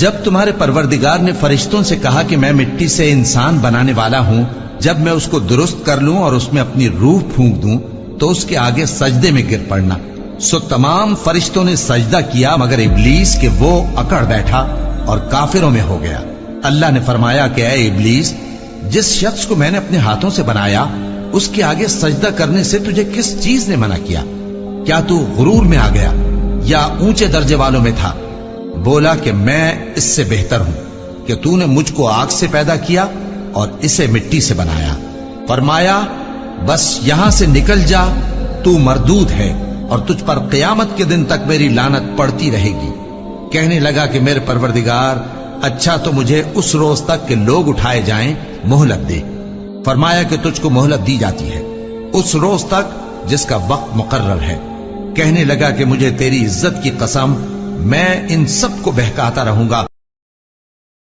جب تمہارے پروردگار نے فرشتوں سے کہا کہ میں مٹی سے انسان بنانے والا ہوں، جب میں اس کو درست کر لوں اور اس میں اپنی روح پھونک دوں تو اس کے آگے سجدے میں گر پڑنا، سو تمام فرشتوں نے سجدہ کیا مگر ابلیس کہ وہ اکڑ بیٹھا اور کافروں میں ہو گیا۔ اللہ نے فرمایا کہ اے ابلیس، جس شخص کو میں نے اپنے ہاتھوں سے بنایا اس کے آگے سجدہ کرنے سے تجھے کس چیز نے منع کیا؟ کیا تو غرور میں آ گیا یا اونچے درجے والوں میں تھا؟ بولا کہ میں اس سے بہتر ہوں کہ تو نے مجھ کو آگ سے پیدا کیا اور اسے مٹی سے بنایا۔ فرمایا بس یہاں سے نکل جا، تو مردود ہے اور تجھ پر قیامت کے دن تک میری لعنت پڑتی رہے گی۔ کہنے لگا کہ میرے پروردگار، اچھا تو مجھے اس روز تک کہ لوگ اٹھائے جائیں مہلت دے۔ فرمایا کہ تجھ کو مہلت دی جاتی ہے اس روز تک جس کا وقت مقرر ہے۔ کہنے لگا کہ مجھے تیری عزت کی قسم، میں ان سب کو بہکاتا رہوں گا